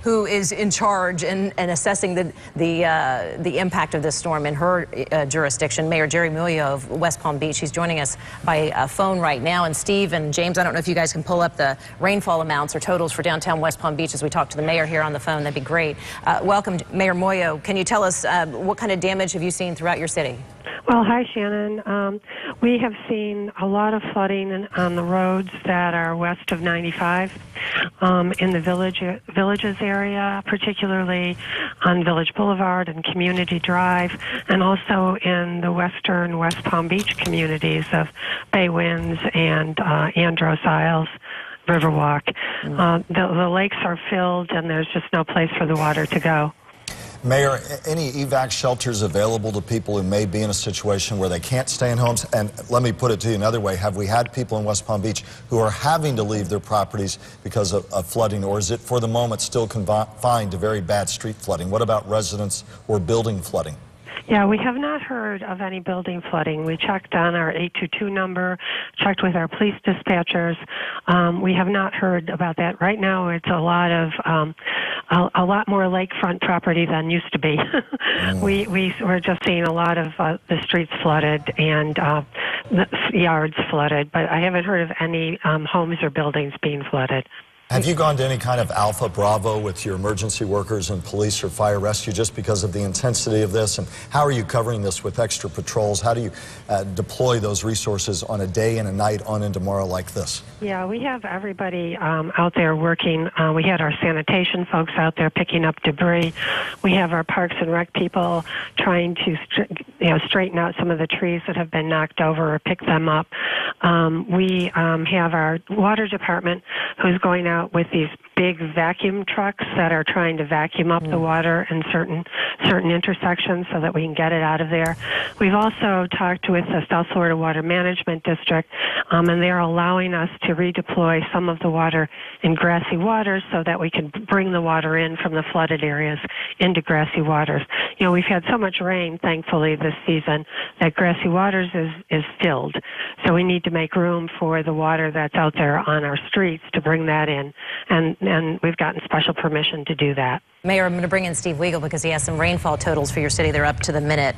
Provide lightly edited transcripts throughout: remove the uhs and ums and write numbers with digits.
who is in charge and assessing the impact of this storm in her jurisdiction, Mayor Jeri Muoio of West Palm Beach. She's joining us by phone right now. And Steve and James, I don't know if you guys can pull up the rainfall amounts or totals for downtown West Palm Beach as we talk to the mayor here on the phone. That'd be great. Welcome, Mayor Muoio. Can you tell us what kind of damage have you seen throughout your city? Well, hi, Shannon. We have seen a lot of flooding on the roads that are west of 95 in the villages area, particularly on Village Boulevard and Community Drive, and also in the western West Palm Beach communities of Bay Winds and Andros Isles, Riverwalk. The lakes are filled, and there's just no place for the water to go. Mayor, any evac shelters available to people who may be in a situation where they can't stay in homes? And let me put it to you another way. Have we had people in West Palm Beach who are having to leave their properties because of flooding, or is it for the moment still confined to very bad street flooding? What about residents or building flooding? Yeah, we have not heard of any building flooding. We checked on our 822 number, checked with our police dispatchers. We have not heard about that. Right now, it's a lot more lakefront property than used to be. We're just seeing a lot of the streets flooded and the yards flooded, but I haven't heard of any homes or buildings being flooded. Have you gone to any kind of Alpha Bravo with your emergency workers and police or fire rescue just because of the intensity of this? And how are you covering this with extra patrols? How do you deploy those resources on a day and a night on and tomorrow like this? Yeah, we have everybody out there working. We had our sanitation folks out there picking up debris. We have our Parks and Rec people trying to straighten out some of the trees that have been knocked over or pick them up. We have our water department who's going out with these big vacuum trucks that are trying to vacuum up the water in certain intersections so that we can get it out of there. We've also talked with the South Florida Water Management District, and they're allowing us to redeploy some of the water in grassy waters so that we can bring the water in from the flooded areas into grassy waters. You know, we've had so much rain, thankfully, this season that grassy waters is filled. So we need to make room for the water that's out there on our streets to bring that in. And we've gotten special permission to do that. Mayor, I'm going to bring in Steve Weigel because he has some rainfall totals for your city. They're up to the minute.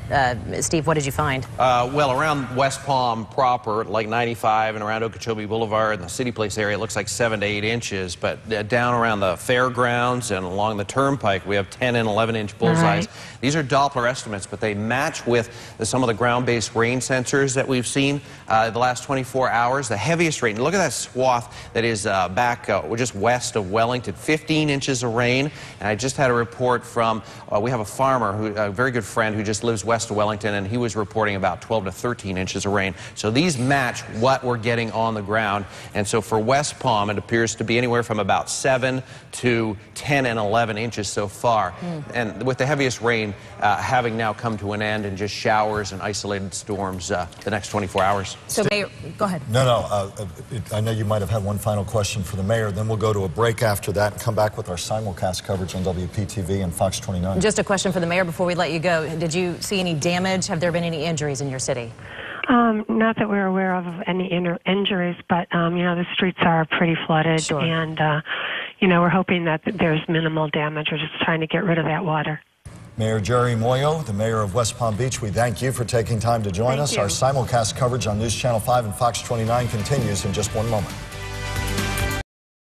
Steve, what did you find? Well, around West Palm proper, like 95, and around Okeechobee Boulevard and the City Place area, it looks like 7 to 8 inches. But down around the fairgrounds and along the turnpike, we have 10 and 11-inch bullseyes. Right. These are Doppler estimates, but they match with some of the ground-based rain sensors that we've seen the last 24 hours. The heaviest rain, look at that swath that is back just west of Wellington, 15 inches of rain. And I just had a report from, we have a farmer, a very good friend who just lives west of Wellington, and he was reporting about 12 to 13 inches of rain. So these match what we're getting on the ground. And so for West Palm, it appears to be anywhere from about 7 to 10 and 11 inches so far. And with the heaviest rain having now come to an end and just showers and isolated storms the next 24 hours. So, Mayor, go ahead. No, I know you might have had one final question for the mayor. Then we'll go to a break after that and come back with our simulcast coverage on WPTV and Fox 29. Just a question for the mayor before we let you go. Did you see any damage? Have there been any injuries in your city? Not that we're aware of any injuries, but, you know, the streets are pretty flooded. Sure. And, you know, we're hoping that there's minimal damage. We're just trying to get rid of that water. Mayor Jeri Muoio, the mayor of West Palm Beach, we thank you for taking time to join us. Our simulcast coverage on News Channel 5 and Fox 29 continues in just one moment.